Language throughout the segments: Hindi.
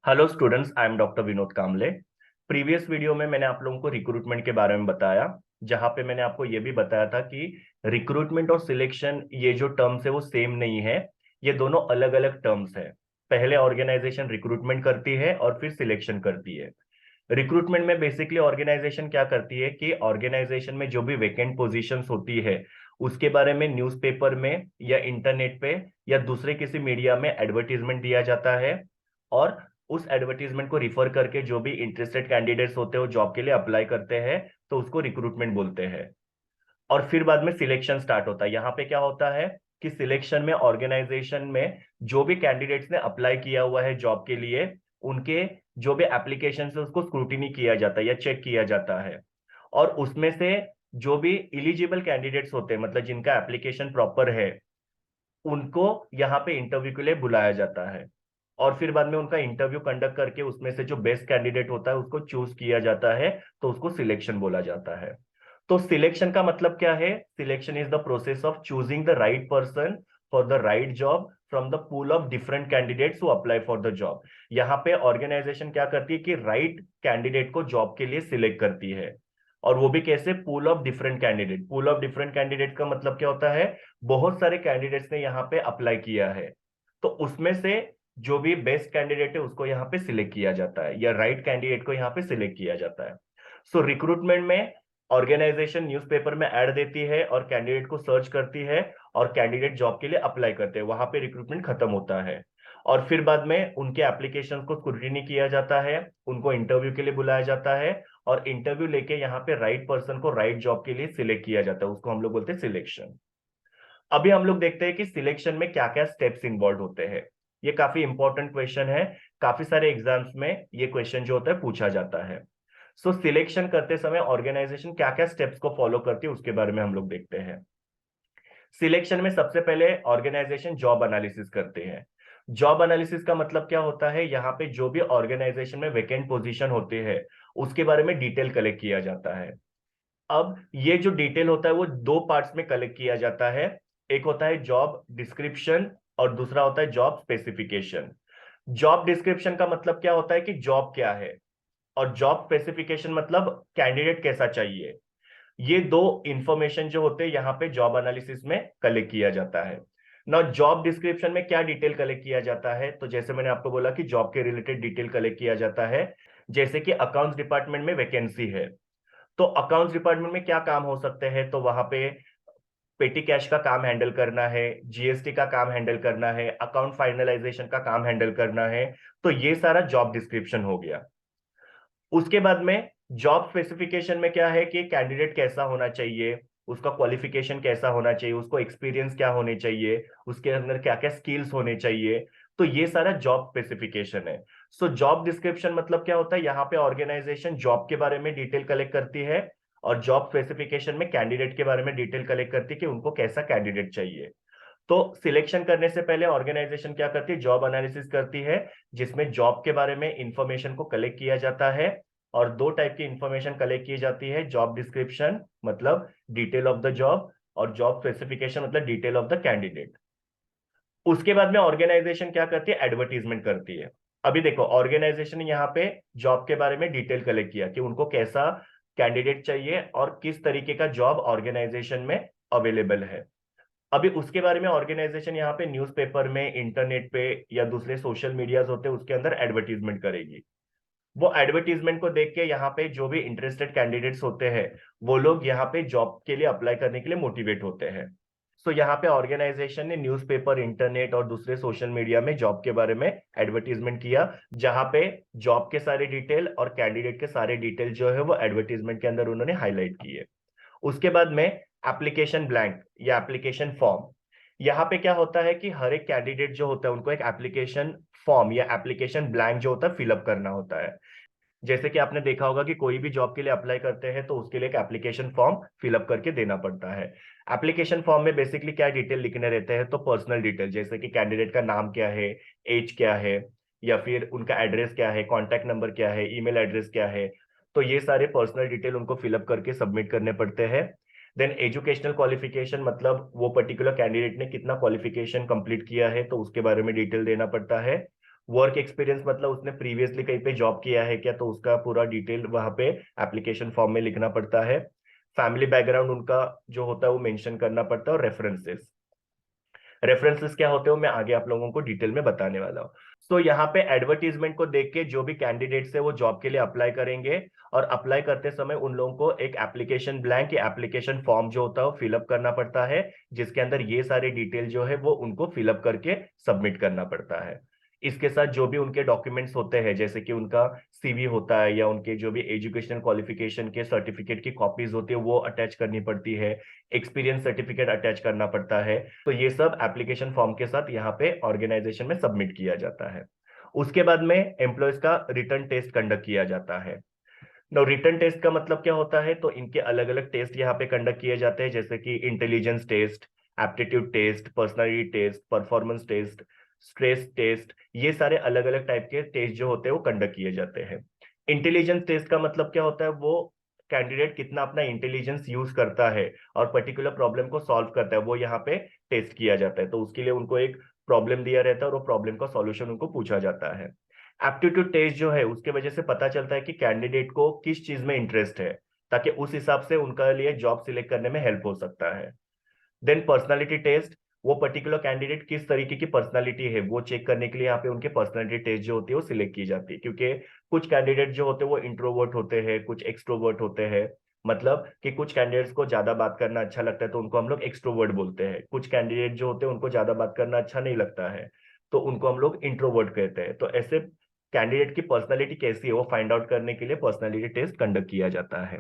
Hello students, I am doctor Vinod Kamle. Previous video में मैंने आप लोगों को रिक्रूटमेंट के बारे में बताया, जहां पे मैंने आपको ये भी बताया था कि रिक्रूटमेंट और सिलेक्शन ये जो टर्म्स है वो सेम नहीं है। ये दोनों अलग अलग टर्म्स है। पहले ऑर्गेनाइजेशन रिक्रूटमेंट करती है और फिर सिलेक्शन करती है। रिक्रूटमेंट में बेसिकली ऑर्गेनाइजेशन क्या करती है कि ऑर्गेनाइजेशन में जो भी वेकेंट पोजीशंस होती है उसके बारे में न्यूज़पेपर में या इंटरनेट पे या दूसरे किसी मीडिया में एडवर्टीजमेंट दिया जाता है। और उस एडवर्टीजमेंट को रिफर करके जो भी इंटरेस्टेड कैंडिडेट्स होते हैं वो जॉब के लिए अप्लाई करते हैं, तो उसको रिक्रूटमेंट बोलते हैं। और फिर बाद में सिलेक्शन स्टार्ट होता है। यहाँ पे क्या होता है कि सिलेक्शन में ऑर्गेनाइजेशन में जो भी कैंडिडेट्स ने अप्लाई किया हुआ है जॉब के लिए, उनके जो भी एप्लीकेशन है उसको स्क्रूटिनी किया जाता है या चेक किया जाता है। और उसमें से जो भी इलिजिबल कैंडिडेट्स होते हैं, मतलब जिनका एप्लीकेशन प्रॉपर है, उनको यहाँ पे इंटरव्यू के लिए बुलाया जाता है। और फिर बाद में उनका इंटरव्यू कंडक्ट करके उसमें से जो बेस्ट कैंडिडेट होता है उसको चूज किया जाता है, तो उसको सिलेक्शन बोला जाता है। तो सिलेक्शन का मतलब क्या है? Selection is the process of choosing the right person for the right job from the pool of different candidates who apply for the job. यहाँ पे ऑर्गेनाइजेशन क्या करती है कि राइट कैंडिडेट को जॉब के लिए सिलेक्ट करती है। और वो भी कैसे? Pool of different candidate. Pool of different candidate का मतलब क्या होता है? बहुत सारे कैंडिडेट्स ने यहाँ पे अप्लाई किया है, तो उसमें से जो भी बेस्ट कैंडिडेट है उसको यहाँ पे सिलेक्ट किया जाता है या राइट कैंडिडेट को यहाँ पे सिलेक्ट किया जाता है। सो रिक्रूटमेंट में ऑर्गेनाइजेशन न्यूज़पेपर में ऐड देती है और कैंडिडेट को सर्च करती है, और कैंडिडेट जॉब के लिए अप्लाई करते हैं, वहां पे रिक्रूटमेंट खत्म होता है। और फिर बाद में उनके एप्लीकेशन को स्क्रूटिनी किया जाता है, उनको इंटरव्यू के लिए बुलाया जाता है, और इंटरव्यू लेके यहाँ पे राइट पर्सन को राइट जॉब के लिए सिलेक्ट किया जाता है, उसको हम लोग बोलते हैं सिलेक्शन। अभी हम लोग देखते हैं कि सिलेक्शन में क्या क्या स्टेप्स इन्वॉल्व होते हैं। ये काफी इंपॉर्टेंट क्वेश्चन है। काफी सारे एग्जाम्स में ये क्वेश्चन जो होता है पूछा जाता है। सो सिलेक्शन करते समय ऑर्गेनाइजेशन क्या क्या स्टेप्स को फॉलो करती है उसके बारे में हम लोग देखते हैं। सिलेक्शन में सबसे पहले ऑर्गेनाइजेशन जॉब एनालिसिस करते हैं। जॉब एनालिसिस का मतलब क्या होता है? यहाँ पे जो भी ऑर्गेनाइजेशन में वेकेंट पोजीशन होते हैं उसके बारे में डिटेल कलेक्ट किया जाता है। अब ये जो डिटेल होता है वो दो पार्ट्स में कलेक्ट किया जाता है। एक होता है जॉब डिस्क्रिप्शन और दूसरा होता है जॉब स्पेसिफिकेशन। जॉब डिस्क्रिप्शन का मतलब क्या होता है कि जॉब क्या है, और जॉब स्पेसिफिकेशन मतलब कैंडिडेट कैसा चाहिए। ये दो इंफॉर्मेशन जो होते हैं यहाँ पे जॉब एनालिसिस में कलेक्ट किया जाता है ना। जॉब डिस्क्रिप्शन में क्या डिटेल कलेक्ट किया जाता है? तो जैसे मैंने आपको बोला कि जॉब के रिलेटेड डिटेल कलेक्ट किया जाता है। जैसे कि अकाउंट्स डिपार्टमेंट में वैकेंसी है, तो अकाउंट्स डिपार्टमेंट में क्या काम हो सकते हैं? तो वहां पे पेटी कैश का काम हैंडल करना है, जीएसटी का काम हैंडल करना है, अकाउंट फाइनलाइजेशन का काम हैंडल करना है। तो ये सारा जॉब डिस्क्रिप्शन हो गया। उसके बाद में जॉब स्पेसिफिकेशन में क्या है कि कैंडिडेट कैसा होना चाहिए, उसका क्वालिफिकेशन कैसा होना चाहिए, उसको एक्सपीरियंस क्या होने चाहिए, उसके अंदर क्या क्या स्किल्स होने चाहिए। तो ये सारा जॉब स्पेसिफिकेशन है। सो जॉब डिस्क्रिप्शन मतलब क्या होता है? यहाँ पे ऑर्गेनाइजेशन जॉब के बारे में डिटेल कलेक्ट करती है, और जॉब स्पेसिफिकेशन में कैंडिडेट के बारे में डिटेल कलेक्ट करती है कि उनको कैसा कैंडिडेट चाहिए। तो सिलेक्शन करने से पहले ऑर्गेनाइजेशन क्या करती है? जॉब एनालिसिस करती है, जिसमें जॉब के बारे में इंफॉर्मेशन को कलेक्ट किया जाता है। और दो टाइप की इंफॉर्मेशन कलेक्ट की जाती है। जॉब डिस्क्रिप्शन मतलब डिटेल ऑफ द जॉब, और जॉब स्पेसिफिकेशन मतलब डिटेल ऑफ द कैंडिडेट। उसके बाद में ऑर्गेनाइजेशन क्या करती है? एडवर्टीजमेंट करती है। अभी देखो, ऑर्गेनाइजेशन ने यहाँ पे जॉब के बारे में डिटेल कलेक्ट किया कि उनको कैसा कैंडिडेट चाहिए और किस तरीके का जॉब ऑर्गेनाइजेशन में अवेलेबल है। अभी उसके बारे में ऑर्गेनाइजेशन यहाँ पे न्यूज़पेपर में, इंटरनेट पे या दूसरे सोशल मीडियाज होते हैं उसके अंदर एडवर्टीजमेंट करेगी। वो एडवर्टीजमेंट को देख के यहाँ पे जो भी इंटरेस्टेड कैंडिडेट्स होते हैं वो लोग यहाँ पे जॉब के लिए अप्लाई करने के लिए मोटिवेट होते हैं। सो यहाँ पे ऑर्गेनाइजेशन ने न्यूज़पेपर, इंटरनेट और दूसरे सोशल मीडिया में जॉब के बारे में एडवर्टीजमेंट किया, जहां पे जॉब के सारे डिटेल और कैंडिडेट के सारे डिटेल जो है वो एडवर्टीजमेंट के अंदर उन्होंने हाईलाइट किए। उसके बाद में एप्लीकेशन ब्लैंक या एप्लीकेशन फॉर्म। यहाँ पे क्या होता है कि हर एक कैंडिडेट जो होता है उनको एक एप्लीकेशन फॉर्म या एप्लीकेशन ब्लैंक जो होता है फिलअप करना होता है। जैसे कि आपने देखा होगा कि कोई भी जॉब के लिए अप्लाई करते हैं तो उसके लिए एक एप्लीकेशन फॉर्म फिलअप करके देना पड़ता है। एप्लीकेशन फॉर्म में बेसिकली क्या डिटेल लिखने रहते हैं? तो पर्सनल डिटेल, जैसे कि कैंडिडेट का नाम क्या है, एज क्या है, या फिर उनका एड्रेस क्या है, कॉन्टैक्ट नंबर क्या है, ईमेल एड्रेस क्या है। तो ये सारे पर्सनल डिटेल उनको फिलअप करके सबमिट करने पड़ते हैं। देन एजुकेशनल क्वालिफिकेशन, मतलब वो पर्टिकुलर कैंडिडेट ने कितना क्वालिफिकेशन कंप्लीट किया है तो उसके बारे में डिटेल देना पड़ता है। वर्क एक्सपीरियंस मतलब उसने प्रीवियसली कहीं पे जॉब किया है क्या, तो उसका पूरा डिटेल वहां पे एप्लीकेशन फॉर्म में लिखना पड़ता है। फैमिली बैकग्राउंड उनका जो होता है वो मेंशन करना पड़ता है। और रेफरेंसेस, रेफरेंसेस क्या होते हो मैं आगे आप लोगों को डिटेल में बताने वाला हूँ। तो यहाँ पे एडवर्टीजमेंट को देख के जो भी कैंडिडेट्स है वो जॉब के लिए अप्लाई करेंगे, और अप्लाई करते समय उन लोगों को एक एप्लीकेशन ब्लैंक या एप्लीकेशन फॉर्म जो होता है वो फिलअप करना पड़ता है, जिसके अंदर ये सारे डिटेल जो है वो उनको फिलअप करके सबमिट करना पड़ता है। इसके साथ जो भी उनके डॉक्यूमेंट्स होते हैं, जैसे कि उनका सीवी होता है या उनके जो भी एजुकेशनल क्वालिफिकेशन के सर्टिफिकेट की कॉपीज होती है वो अटैच करनी पड़ती है, एक्सपीरियंस सर्टिफिकेट अटैच करना पड़ता है। तो ये सब एप्लीकेशन फॉर्म के साथ यहाँ पे ऑर्गेनाइजेशन में सबमिट किया जाता है। उसके बाद में एम्प्लॉयज का रिटर्न टेस्ट कंडक्ट किया जाता है। नो, रिटर्न टेस्ट का मतलब क्या होता है, तो इनके अलग अलग टेस्ट यहाँ पे कंडक्ट किए जाते हैं, जैसे कि intelligence test, aptitude test, personality test, performance test, stress test, ये सारे अलग अलग टाइप के टेस्ट जो होते हैं वो कंडक्ट किए जाते हैं। इंटेलिजेंस टेस्ट का मतलब क्या होता है, वो कैंडिडेट कितना अपना इंटेलिजेंस यूज करता है और पर्टिकुलर प्रॉब्लम को सॉल्व करता है, वो यहाँ पे टेस्ट किया जाता है। तो उसके लिए उनको एक प्रॉब्लम दिया रहता है और वो प्रॉब्लम का सॉल्यूशन उनको पूछा जाता है। एप्टीट्यूड टेस्ट जो है उसके वजह से पता चलता है कि कैंडिडेट को किस चीज में इंटरेस्ट है, ताकि उस हिसाब से उनका लिए जॉब सिलेक्ट करने में हेल्प हो सकता है। देन पर्सनालिटी टेस्ट, वो पर्टिकुलर कैंडिडेट किस तरीके की पर्सनालिटी है वो चेक करने के लिए यहाँ पे उनके पर्सनालिटी टेस्ट जो होती है वो सिलेक्ट की जाती है, क्योंकि कुछ कैंडिडेट जो होते हैं वो इंट्रोवर्ट होते हैं, कुछ एक्सट्रोवर्ट होते हैं। मतलब कि कुछ कैंडिडेट्स को ज्यादा बात करना अच्छा लगता है तो उनको हम लोग एक्सट्रोवर्ट बोलते हैं, कुछ कैंडिडेट जो होते हैं उनको ज्यादा बात करना अच्छा नहीं लगता है तो उनको हम लोग इंट्रोवर्ट कहते हैं। तो ऐसे कैंडिडेट की पर्सनालिटी कैसी है वो फाइंड आउट करने के लिए पर्सनालिटी टेस्ट कंडक्ट किया जाता है।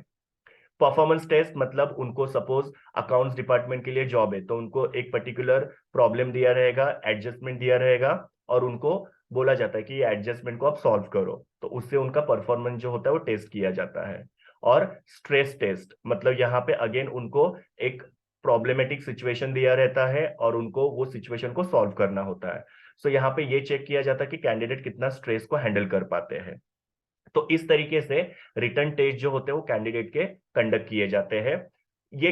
परफॉर्मेंस टेस्ट मतलब उनको सपोज अकाउंट्स डिपार्टमेंट के लिए जॉब है तो उनको एक पर्टिकुलर प्रॉब्लम दिया रहेगा, एडजस्टमेंट दिया रहेगा, और उनको बोला जाता है कि ये एडजस्टमेंट को आप सॉल्व करो, तो उससे उनका परफॉर्मेंस जो होता है वो टेस्ट किया जाता है। और स्ट्रेस टेस्ट मतलब यहाँ पे अगेन उनको एक प्रॉब्लमेटिक सिचुएशन दिया रहता है और उनको वो सिचुएशन को सॉल्व करना होता है। सो यहाँ पे ये चेक किया जाता है कि कैंडिडेट कितना स्ट्रेस को हैंडल कर पाते हैं। तो इस तरीके से रिटर्न टेस्ट जो होते हैं वो कैंडिडेट के कंडक्ट किए जाते हैं। ये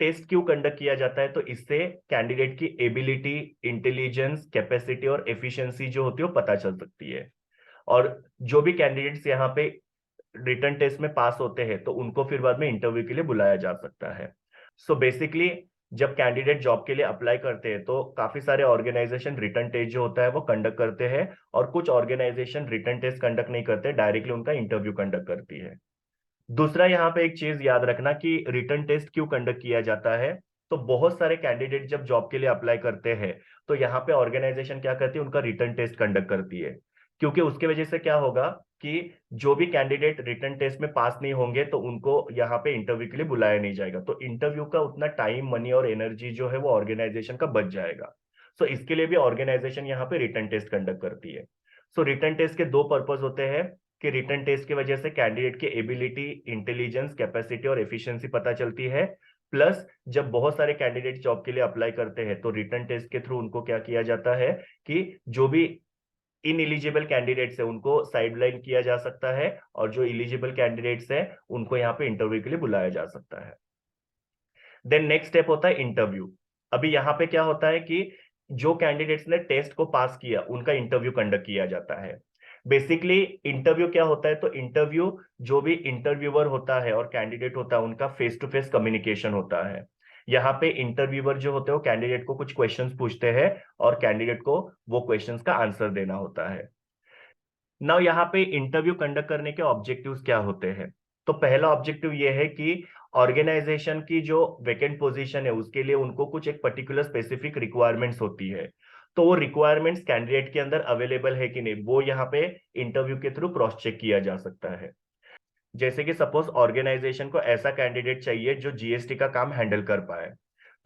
टेस्ट क्यों कंडक्ट किया जाता है, तो इससे कैंडिडेट की एबिलिटी, इंटेलिजेंस, कैपेसिटी और एफिशिएंसी जो होती है वो पता चल सकती है। और जो भी कैंडिडेट्स यहाँ पे रिटर्न टेस्ट में पास होते हैं तो उनको फिर बाद में इंटरव्यू के लिए बुलाया जा सकता है। सो बेसिकली जब कैंडिडेट जॉब के लिए अप्लाई करते हैं तो काफी सारे ऑर्गेनाइजेशन रिटर्न टेस्ट जो होता है वो कंडक्ट करते हैं, और कुछ ऑर्गेनाइजेशन रिटर्न टेस्ट कंडक्ट नहीं करते, डायरेक्टली उनका इंटरव्यू कंडक्ट करती है। दूसरा यहाँ पे एक चीज याद रखना कि रिटर्न टेस्ट क्यों कंडक्ट किया जाता है। तो बहुत सारे कैंडिडेट जब जॉब के लिए अप्लाई करते हैं तो यहाँ पे ऑर्गेनाइजेशन क्या करती है, उनका रिटर्न टेस्ट कंडक्ट करती है, क्योंकि उसके वजह से क्या होगा कि जो भी कैंडिडेट रिटर्न टेस्ट में पास नहीं होंगे तो उनको यहाँ पे इंटरव्यू के लिए बुलाया नहीं जाएगा, तो इंटरव्यू का उतना टाइम, मनी और एनर्जी जो है वो ऑर्गेनाइजेशन का बच जाएगा। सो इसके लिए भी ऑर्गेनाइजेशन यहाँ पे रिटर्न टेस्ट कंडक्ट करती है। सो रिटर्न टेस्ट के दो पर्पज होते हैं कि रिटर्न टेस्ट की वजह से कैंडिडेट की एबिलिटी, इंटेलिजेंस, कैपेसिटी और एफिशिएंसी पता चलती है। प्लस जब बहुत सारे कैंडिडेट जॉब के लिए अप्लाई करते हैं तो रिटर्न टेस्ट के थ्रू उनको क्या किया जाता है कि जो भी इन एलिजिबल कैंडिडेट्स है उनको साइडलाइन किया जा सकता है, और जो एलिजिबल कैंडिडेट्स है उनको यहाँ पे इंटरव्यू के लिए बुलाया जा सकता है। देन नेक्स्ट स्टेप होता है इंटरव्यू। अभी यहाँ पे क्या होता है कि जो कैंडिडेट्स ने टेस्ट को पास किया उनका इंटरव्यू कंडक्ट किया जाता है। बेसिकली इंटरव्यू क्या होता है, तो इंटरव्यू जो भी इंटरव्यूअर होता है और कैंडिडेट होता है उनका फेस टू फेस कम्युनिकेशन होता है। यहाँ पे इंटरव्यूअर जो होते हैं वो कैंडिडेट को कुछ क्वेश्चंस पूछते हैं और कैंडिडेट को वो क्वेश्चंस का आंसर देना होता है। नाउ यहाँ पे इंटरव्यू कंडक्ट करने के ऑब्जेक्टिव्स क्या होते हैं, तो पहला ऑब्जेक्टिव ये है कि ऑर्गेनाइजेशन की जो वेकेंट पोजीशन है उसके लिए उनको कुछ एक पर्टिकुलर स्पेसिफिक रिक्वायरमेंट्स होती है, तो वो रिक्वायरमेंट्स कैंडिडेट के अंदर अवेलेबल है कि नहीं वो यहाँ पे इंटरव्यू के थ्रू क्रॉस चेक किया जा सकता है। जैसे कि सपोज ऑर्गेनाइजेशन को ऐसा कैंडिडेट चाहिए जो जीएसटी का काम हैंडल कर पाए,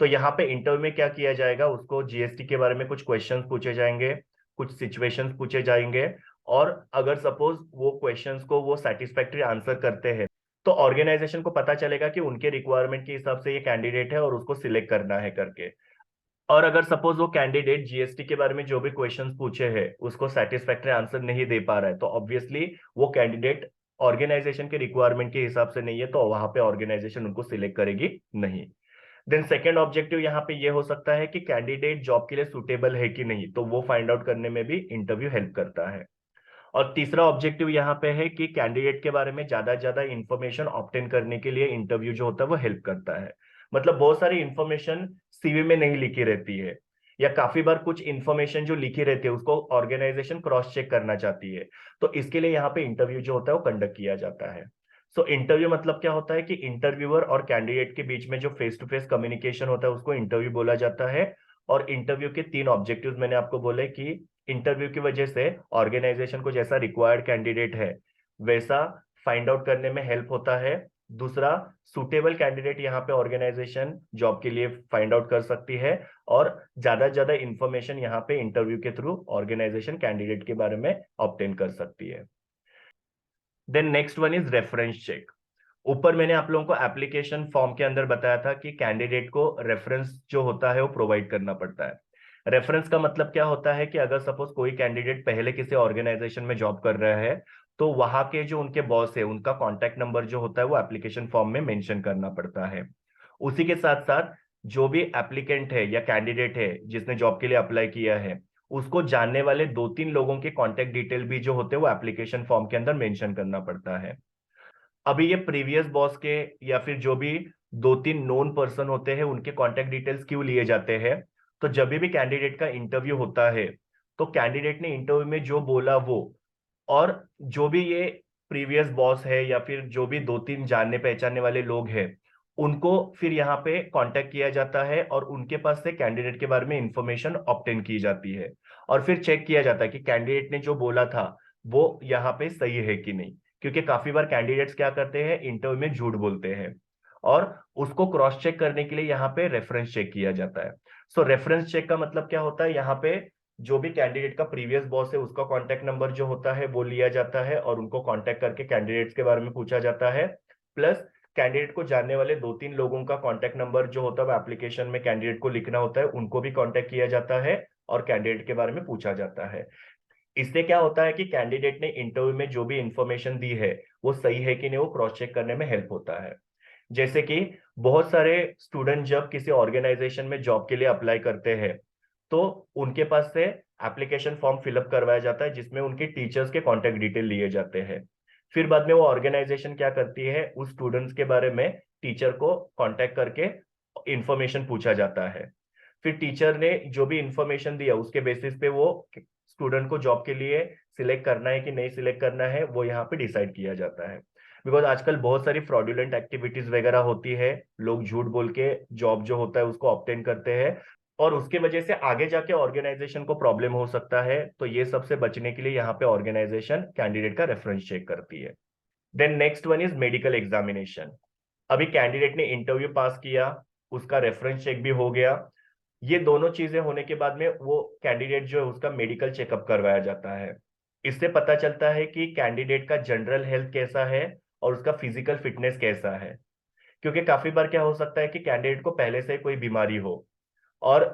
तो यहाँ पे इंटरव्यू में क्या किया जाएगा, उसको जीएसटी के बारे में कुछ क्वेश्चंस पूछे जाएंगे, कुछ सिचुएशंस पूछे जाएंगे, और अगर सपोज वो क्वेश्चंस को वो सेटिस्फैक्ट्री आंसर करते हैं तो ऑर्गेनाइजेशन को पता चलेगा कि उनके रिक्वायरमेंट के हिसाब से ये कैंडिडेट है और उसको सिलेक्ट करना है करके। और अगर सपोज वो कैंडिडेट जीएसटी के बारे में जो भी क्वेश्चंस पूछे हैं उसको सेटिस्फैक्ट्री आंसर नहीं दे पा रहा है तो ऑब्वियसली वो कैंडिडेट ऑर्गेनाइजेशन के रिक्वायरमेंट के हिसाब से नहीं है, तो वहां पे ऑर्गेनाइजेशन उनको सिलेक्ट करेगी नहीं। देन सेकेंड ऑब्जेक्टिव यहाँ पे ये हो सकता है कि कैंडिडेट जॉब के लिए सुटेबल है कि नहीं, तो वो फाइंड आउट करने में भी इंटरव्यू हेल्प करता है। और तीसरा ऑब्जेक्टिव यहाँ पे है कि कैंडिडेट के बारे में ज्यादा से ज्यादा इंफॉर्मेशन ऑब्टेन करने के लिए इंटरव्यू जो होता है वो हेल्प करता है। मतलब बहुत सारी इंफॉर्मेशन सीवी में नहीं लिखी रहती है, या काफी बार कुछ इंफॉर्मेशन जो लिखी रहती है उसको ऑर्गेनाइजेशन क्रॉस चेक करना चाहती है, तो इसके लिए यहाँ पे इंटरव्यू जो होता है वो कंडक्ट किया जाता है। सो इंटरव्यू मतलब क्या होता है कि इंटरव्यूअर और कैंडिडेट के बीच में जो फेस टू फेस कम्युनिकेशन होता है उसको इंटरव्यू बोला जाता है। और इंटरव्यू के तीन ऑब्जेक्टिव्स मैंने आपको बोले कि इंटरव्यू की वजह से ऑर्गेनाइजेशन को जैसा रिक्वायर्ड कैंडिडेट है वैसा फाइंड आउट करने में हेल्प होता है। दूसरा, सुटेबल कैंडिडेट यहाँ पे ऑर्गेनाइजेशन जॉब के लिए फाइंड आउट कर सकती है, और ज्यादा से ज्यादा इंफॉर्मेशन यहाँ पे इंटरव्यू के थ्रू ऑर्गेनाइजेशन कैंडिडेट के बारे में ऑब्टेन कर सकती है। Then next one is reference check. ऊपर मैंने आप लोगों को एप्लीकेशन फॉर्म के अंदर बताया था कि कैंडिडेट को रेफरेंस जो होता है वो प्रोवाइड करना पड़ता है। रेफरेंस का मतलब क्या होता है कि अगर सपोज कोई कैंडिडेट पहले किसी ऑर्गेनाइजेशन में जॉब कर रहा है, तो वहां के जो उनके बॉस है उनका कॉन्टैक्ट नंबर जो होता है वो एप्लीकेशन फॉर्म में मेंशन करना पड़ता है। उसी के साथ साथ जो भी एप्लीकेंट है या कैंडिडेट है जिसने जॉब के लिए अप्लाई किया है, उसको जानने वाले 2-3 लोगों के कॉन्टैक्ट डिटेल भी जो होते हैं वो एप्लीकेशन फॉर्म के अंदर मेंशन करना पड़ता है। अभी ये प्रीवियस बॉस के या फिर जो भी 2-3 नोन पर्सन होते हैं उनके कॉन्टेक्ट डिटेल्स क्यों लिए जाते हैं, तो जब भी कैंडिडेट का इंटरव्यू होता है तो कैंडिडेट ने इंटरव्यू में जो बोला वो, और जो भी ये प्रीवियस बॉस है या फिर जो भी 2-3 जानने पहचानने वाले लोग हैं उनको फिर यहाँ पे कांटेक्ट किया जाता है और उनके पास से कैंडिडेट के बारे में इंफॉर्मेशन ऑब्टेन की जाती है। और फिर चेक किया जाता है कि कैंडिडेट ने जो बोला था वो यहाँ पे सही है कि नहीं, क्योंकि काफी बार कैंडिडेट्स क्या करते हैं इंटरव्यू में झूठ बोलते हैं, और उसको क्रॉस चेक करने के लिए यहाँ पे रेफरेंस चेक किया जाता है। सो रेफरेंस चेक का मतलब क्या होता है, यहाँ पे जो भी कैंडिडेट का प्रीवियस बॉस है उसका कॉन्टैक्ट नंबर जो होता है वो लिया जाता है और उनको कॉन्टैक्ट करके कैंडिडेट्स के बारे में पूछा जाता है। प्लस कैंडिडेट को जानने वाले 2-3 लोगों का कॉन्टैक्ट नंबर जो होता है वो एप्लीकेशन में कैंडिडेट को लिखना होता है, उनको भी कॉन्टैक्ट किया जाता है और कैंडिडेट के बारे में पूछा जाता है। इससे क्या होता है कि कैंडिडेट ने इंटरव्यू में जो भी इंफॉर्मेशन दी है वो सही है कि नहीं वो क्रॉस चेक करने में हेल्प होता है। जैसे कि बहुत सारे स्टूडेंट जब किसी ऑर्गेनाइजेशन में जॉब के लिए अप्लाई करते हैं तो उनके पास से एप्लीकेशन फॉर्म फिलअप करवाया जाता है जिसमें उनके टीचर्स के कॉन्टेक्ट डिटेल लिए जाते हैं। फिर बाद में वो ऑर्गेनाइजेशन क्या करती है, उस स्टूडेंट्स के बारे में टीचर को कॉन्टेक्ट करके इंफॉर्मेशन पूछा जाता है। फिर टीचर ने जो भी इंफॉर्मेशन दिया उसके बेसिस पे वो स्टूडेंट को जॉब के लिए सिलेक्ट करना है कि नहीं सिलेक्ट करना है वो यहाँ पे डिसाइड किया जाता है। बिकॉज आजकल बहुत सारी फ्रॉडुलेंट एक्टिविटीज वगैरह होती है, लोग झूठ बोल के जॉब जो होता है उसको ऑब्टेन करते हैं और उसके वजह से आगे जाके ऑर्गेनाइजेशन को प्रॉब्लम हो सकता है। तो ये सबसे बचने के लिए यहाँ पे ऑर्गेनाइजेशन कैंडिडेट का रेफरेंस चेक करती है। Then next one is medical examination. अभी कैंडिडेट ने इंटरव्यू पास किया, उसका रेफरेंस चेक भी हो गया, ये दोनों चीजें होने के बाद में वो कैंडिडेट जो है उसका मेडिकल चेकअप करवाया जाता है। इससे पता चलता है कि कैंडिडेट का जनरल हेल्थ कैसा है और उसका फिजिकल फिटनेस कैसा है। क्योंकि काफी बार क्या हो सकता है कि कैंडिडेट को पहले से कोई बीमारी हो और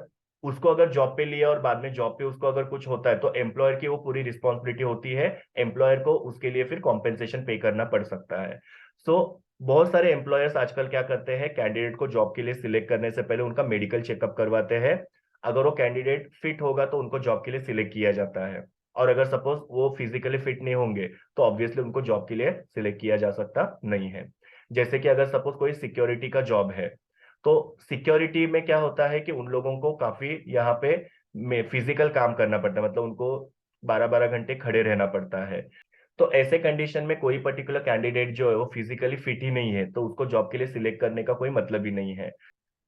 उसको अगर जॉब पे लिया और बाद में जॉब पे उसको अगर कुछ होता है तो एम्प्लॉयर की वो पूरी रिस्पॉन्सिबिलिटी होती है, एम्प्लॉयर को उसके लिए फिर कॉम्पेंसेशन पे करना पड़ सकता है। सो बहुत सारे एम्प्लॉयर्स आजकल क्या करते हैं, कैंडिडेट को जॉब के लिए सिलेक्ट करने से पहले उनका मेडिकल चेकअप करवाते हैं। अगर वो कैंडिडेट फिट होगा तो उनको जॉब के लिए सिलेक्ट किया जाता है, और अगर सपोज वो फिजिकली फिट नहीं होंगे तो ऑब्वियसली उनको जॉब के लिए सिलेक्ट किया जा सकता नहीं है। जैसे कि अगर सपोज कोई सिक्योरिटी का जॉब है, तो सिक्योरिटी में क्या होता है कि उन लोगों को काफी यहाँ पे फिजिकल काम करना पड़ता है, मतलब उनको 12-12 घंटे खड़े रहना पड़ता है। तो ऐसे कंडीशन में कोई पर्टिकुलर कैंडिडेट जो है वो फिजिकली फिट ही नहीं है तो उसको जॉब के लिए सिलेक्ट करने का कोई मतलब ही नहीं है।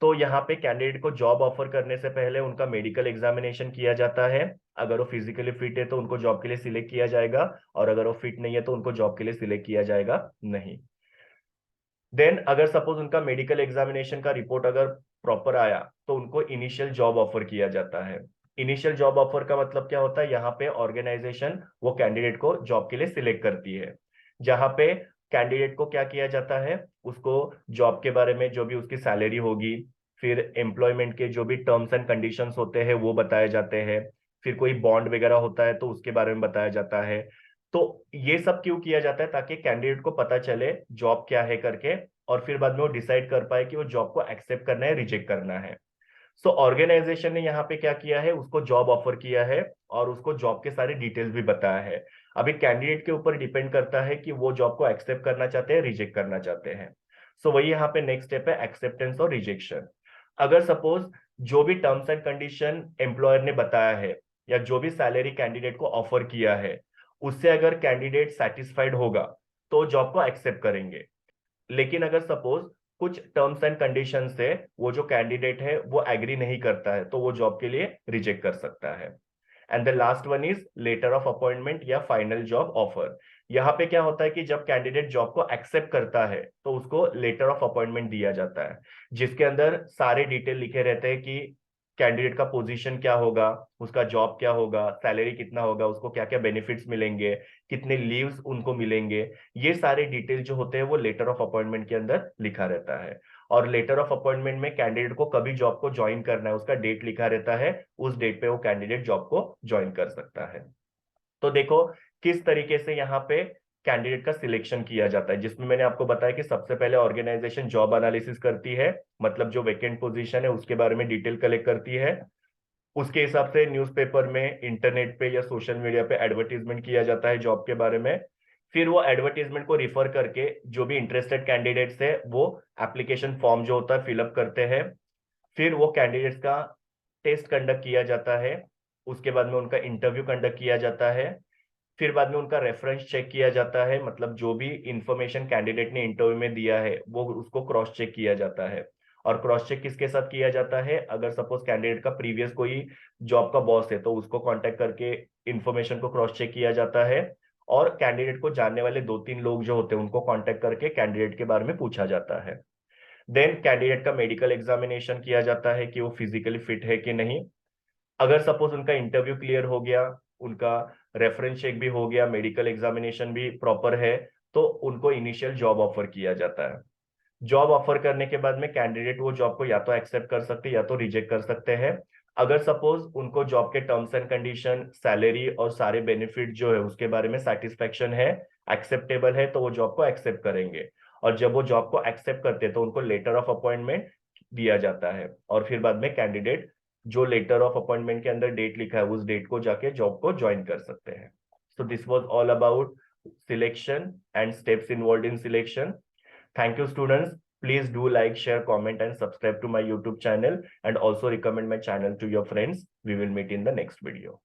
तो यहाँ पे कैंडिडेट को जॉब ऑफर करने से पहले उनका मेडिकल एग्जामिनेशन किया जाता है। अगर वो फिजिकली फिट है तो उनको जॉब के लिए सिलेक्ट किया जाएगा, और अगर वो फिट नहीं है तो उनको जॉब के लिए सिलेक्ट किया जाएगा नहीं। देन अगर सपोज उनका मेडिकल एग्जामिनेशन का रिपोर्ट अगर प्रॉपर आया तो उनको इनिशियल जॉब ऑफर किया जाता है। इनिशियल जॉब ऑफर का मतलब क्या होता है, यहाँ पे ऑर्गेनाइजेशन वो कैंडिडेट को जॉब के लिए सिलेक्ट करती है, जहाँ पे कैंडिडेट को क्या किया जाता है, उसको जॉब के बारे में जो भी उसकी सैलरी होगी, फिर एम्प्लॉयमेंट के जो भी टर्म्स एंड कंडीशंस होते हैं वो बताए जाते हैं, फिर कोई बॉन्ड वगैरह होता है तो उसके बारे में बताया जाता है। तो ये सब क्यों किया जाता है, ताकि कैंडिडेट को पता चले जॉब क्या है करके, और फिर बाद में वो डिसाइड कर पाए कि वो जॉब को एक्सेप्ट करना है, रिजेक्ट करना है। सो ऑर्गेनाइजेशन ने यहाँ पे क्या किया है, उसको जॉब ऑफर किया है और उसको जॉब के सारे डिटेल्स भी बताया है। अभी कैंडिडेट के ऊपर डिपेंड करता है कि वो जॉब को एक्सेप्ट करना चाहते हैं, रिजेक्ट करना चाहते हैं। सो वही यहाँ पे नेक्स्ट स्टेप है, एक्सेप्टेंस और रिजेक्शन। अगर सपोज जो भी टर्म्स एंड कंडीशन एम्प्लॉयर ने बताया है या जो भी सैलरी कैंडिडेट को ऑफर किया है, उससे अगर कैंडिडेट सेटिस्फाइड होगा तो जॉब को एक्सेप्ट करेंगे। लेकिन अगर सपोज कुछ टर्म्स एंड कंडीशन से वो जो कैंडिडेट है वो एग्री नहीं करता है, तो वो जॉब के लिए रिजेक्ट कर सकता है। And the last one is letter of appointment या फाइनल जॉब ऑफर। यहाँ पे क्या होता है कि जब कैंडिडेट जॉब को एक्सेप्ट करता है तो उसको लेटर ऑफ अपॉइंटमेंट दिया जाता है, जिसके अंदर सारे डिटेल लिखे रहते हैं कि कैंडिडेट का पोजीशन क्या होगा, उसका जॉब क्या होगा, सैलरी कितना होगा, उसको क्या क्या बेनिफिट्स मिलेंगे, कितने लीव्स उनको मिलेंगे। ये सारे डिटेल जो होते हैं वो लेटर ऑफ अपॉइंटमेंट के अंदर लिखा रहता है। और लेटर ऑफ अपॉइंटमेंट में कैंडिडेट को कभी जॉब को ज्वाइन करना है उसका डेट लिखा रहता है, उस डेट पे वो कैंडिडेट जॉब को ज्वाइन कर सकता है। तो देखो किस तरीके से यहाँ पे कैंडिडेट का सिलेक्शन किया जाता है, जिसमें मैंने आपको बताया कि सबसे पहले ऑर्गेनाइजेशन जॉब एनालिसिस करती है, मतलब जो वेकेंट पोजीशन है उसके बारे में डिटेल कलेक्ट करती है। उसके हिसाब से न्यूज़पेपर में, इंटरनेट पे या सोशल मीडिया पे एडवर्टीजमेंट किया जाता है जॉब के बारे में। फिर वो एडवर्टीजमेंट को रिफर करके जो भी इंटरेस्टेड कैंडिडेट्स है वो एप्लीकेशन फॉर्म जो होता है फिलअप करते हैं। फिर वो कैंडिडेट्स का टेस्ट कंडक्ट किया जाता है, उसके बाद में उनका इंटरव्यू कंडक्ट किया जाता है। फिर बाद में उनका रेफरेंस चेक किया जाता है, मतलब जो भी इंफॉर्मेशन कैंडिडेट ने इंटरव्यू में दिया है वो उसको क्रॉस चेक किया जाता है। और क्रॉस चेक किसके साथ किया जाता है, अगर सपोज कैंडिडेट का प्रीवियस कोई जॉब का बॉस है तो उसको कांटेक्ट करके इंफॉर्मेशन को क्रॉस चेक किया जाता है। और कैंडिडेट को जानने वाले 2-3 लोग जो होते हैं उनको कांटेक्ट करके कैंडिडेट के बारे में पूछा जाता है। देन कैंडिडेट का मेडिकल एग्जामिनेशन किया जाता है कि वो फिजिकली फिट है कि नहीं। अगर सपोज उनका इंटरव्यू क्लियर हो गया, उनका रेफरेंस चेक भी हो गया, मेडिकल एग्जामिनेशन भी प्रॉपर है, तो उनको इनिशियल जॉब ऑफर किया जाता है। जॉब ऑफर करने के बाद में कैंडिडेट वो जॉब को या तो एक्सेप्ट कर सकते हैं या तो रिजेक्ट कर सकते हैं। अगर सपोज उनको जॉब के टर्म्स एंड कंडीशन, सैलरी और सारे बेनिफिट जो है उसके बारे में सेटिस्फेक्शन है, एक्सेप्टेबल है, तो वो जॉब को एक्सेप्ट करेंगे। और जब वो जॉब को एक्सेप्ट करते हैं तो उनको लेटर ऑफ अपॉइंटमेंट दिया जाता है। और फिर बाद में कैंडिडेट जो लेटर ऑफ अपॉइंटमेंट के अंदर डेट लिखा है उस डेट को जाके जॉब को ज्वाइन कर सकते हैं। So this was all about selection and steps involve in selection. Thank you, students. Please do like, share, comment, and subscribe to my YouTube channel, and also recommend my channel to your friends. We will meet in the next video.